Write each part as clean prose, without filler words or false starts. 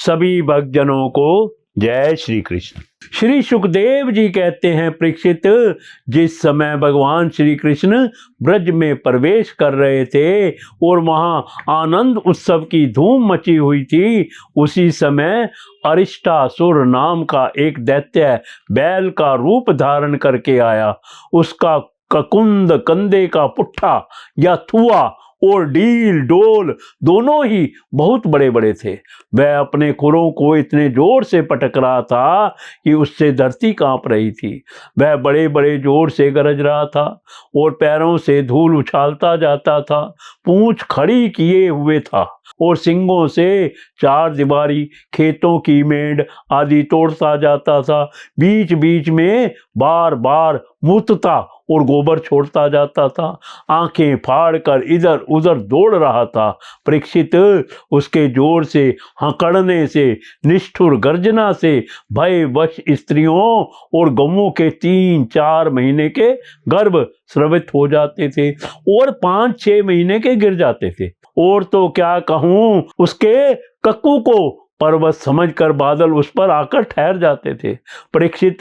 सभी भक्तजनों को जय श्री कृष्ण। श्री सुखदेव जी कहते हैं, परीक्षित, जिस समय भगवान श्री कृष्ण ब्रज में प्रवेश कर रहे थे और वहां आनंद उत्सव की धूम मची हुई थी, उसी समय अरिष्टासुर नाम का एक दैत्य बैल का रूप धारण करके आया। उसका ककुंद, कंधे का पुट्ठा या थुआ और डील डोल दोनों ही बहुत बड़े बड़े थे। वह अपने खुरों को इतने जोर से पटक रहा था कि उससे धरती कांप रही थी। वह बड़े बड़े जोर से गरज रहा था और पैरों से धूल उछालता जाता था। पूंछ खड़ी किए हुए था और सिंगों से चार दीवारी, खेतों की मेंढ आदि तोड़ता जाता था। बीच बीच में बार बार मूतता और गोबर छोड़ता जाता था। आंखें फाड़कर इधर उधर दौड़ रहा था। परीक्षित, उसके जोर से हंकड़ने से, निष्ठुर गर्जना से भयवश स्त्रियों और गौओं के 3-4 महीने के गर्भ स्रवित हो जाते थे और 5-6 महीने के गिर जाते थे। और तो क्या कहूं, उसके कक्कू को पर्वत समझकर बादल उस पर आकर ठहर जाते थे। परीक्षित,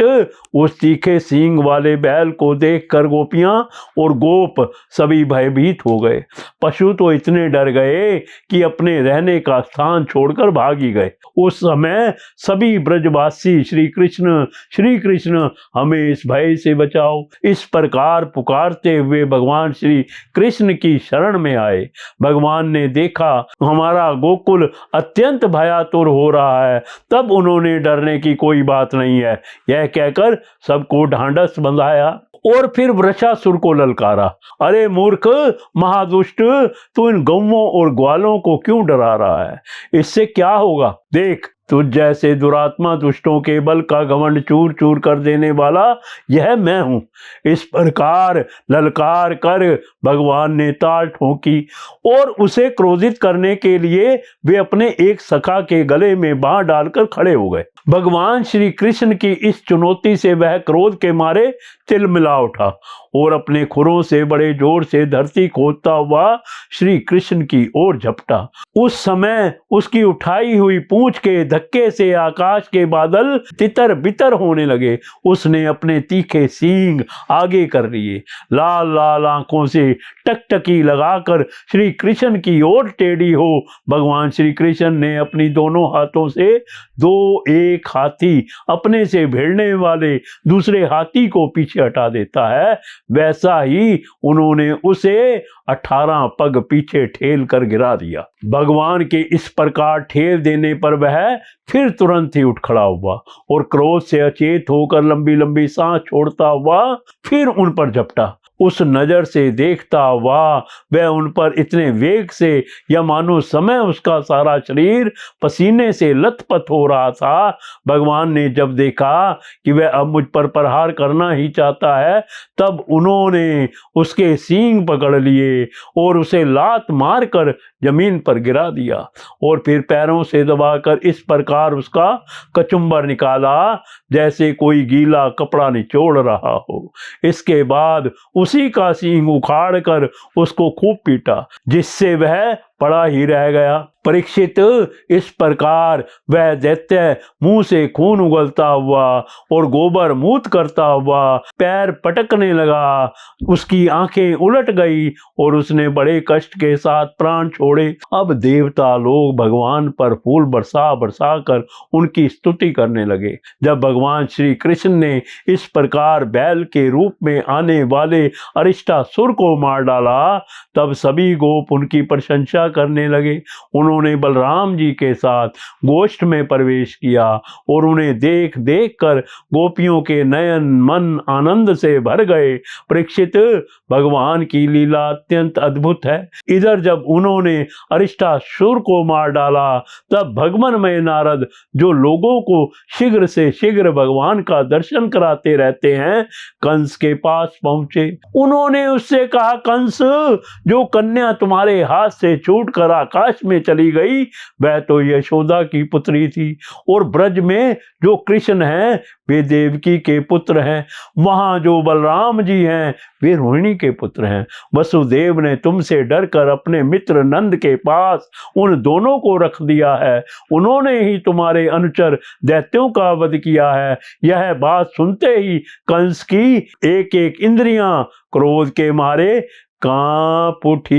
उस तीखे सींग वाले बैल को देखकर गोपियां और गोप सभी भयभीत हो गए। पशु तो इतने डर गए कि अपने रहने का स्थान छोड़कर भाग ही गए। उस समय सभी ब्रजवासी श्री कृष्ण हमें इस भय से बचाओ, इस प्रकार पुकारते हुए भगवान श्री कृष्ण की शरण में आए। भगवान ने देखा हमारा गोकुल अत्यंत भयातुर हो रहा है, तब उन्होंने डरने की कोई बात नहीं है यह कहकर सबको ढांढस बंधाया और फिर वृषासुर को ललकारा। अरे मूर्ख, महादुष्ट, तू इन गौओं और ग्वालों को क्यों डरा रहा है? इससे क्या होगा? देख, तुझ जैसे दुरात्मा दुष्टों के बल का घमंड चूर चूर कर देने वाला यह मैं हूं। इस प्रकार ललकार कर भगवान ने ताल ठोंकी और उसे क्रोधित करने के लिए वे अपने एक सखा के गले में बांह डालकर खड़े हो गए। भगवान श्री कृष्ण की इस चुनौती से वह क्रोध के मारे तिलमिला उठा और अपने खुरों से बड़े जोर से धरती खोदता हुआ श्री कृष्ण की ओर झपटा। उस समय उसकी उठाई हुई पूंछ के धक्के से आकाश के बादल तितर बितर होने लगे। उसने अपने तीखे सींग आगे कर लिए, लाल लाल आंखों से टकटकी लगाकर श्री कृष्ण की ओर टेढ़ी हो भगवान श्री कृष्ण ने अपनी दोनों हाथों से एक हाथी अपने से भिड़ने वाले दूसरे हाथी को पीछे हटा देता है, वैसा ही उन्होंने उसे 18 पग पीछे ठेल कर गिरा दिया। भगवान के इस प्रकार ठेल देने पर वह फिर तुरंत ही उठ खड़ा हुआ और क्रोध से अचेत होकर लंबी लंबी सांस छोड़ता हुआ फिर उन पर झपटा। उस नजर से देखता हुआ वह उन पर इतने वेग से या मानो समय उसका सारा शरीर पसीने से लथपथ हो रहा था। भगवान ने जब देखा कि वह अब मुझ पर प्रहार करना ही चाहता है, तब उन्होंने उसके सींग पकड़ लिए और उसे लात मारकर जमीन पर गिरा दिया और फिर पैरों से दबाकर इस प्रकार उसका कचुम्बर निकाला जैसे कोई गीला कपड़ा निचोड़ रहा हो। इसके बाद उसी का सींग उखाड़ कर उसको खूब पीटा, जिससे वह पड़ा ही रह गया। परीक्षित, इस प्रकार वह दैत्य मुंह से खून उगलता हुआ और गोबर मूत करता हुआ पैर पटकने लगा। उसकी आंखें उलट गई और उसने बड़े कष्ट के साथ प्राण छोड़े। अब देवता लोग भगवान पर फूल बरसा बरसा कर उनकी स्तुति करने लगे। जब भगवान श्री कृष्ण ने इस प्रकार बैल के रूप में आने वाले अरिष्टासुर को मार डाला, तब सभी गोप उनकी प्रशंसा करने लगे। उन्होंने बलराम जी के साथ गोष्ठ में प्रवेश किया और उन्हें देख देख कर गोपियों के नयन मन आनंद से भर गए। परीक्षित, भगवान की लीला अत्यंत अद्भुत है। इधर जब उन्होंने अरिष्टासुर को मार डाला, तब भगवानमय नारद, जो लोगों को शीघ्र से शीघ्र भगवान का दर्शन कराते रहते हैं, कंस के पास पहुंचे। उन्होंने उससे कहा, कंस, जो कन्या तुम्हारे हाथ से छूटकर आकाश में चली मारी गई वह तो यशोदा की पुत्री थी, और ब्रज में जो कृष्ण हैं वे देवकी के पुत्र हैं, वहां जो बलराम जी हैं वे रोहिणी के पुत्र हैं। वसुदेव ने तुमसे डरकर अपने मित्र नंद के पास उन दोनों को रख दिया है, उन्होंने ही तुम्हारे अनुचर दैत्यों का वध किया है। यह बात सुनते ही कंस की एक एक इंद्रियां क्रोध के मारे कांप उठी।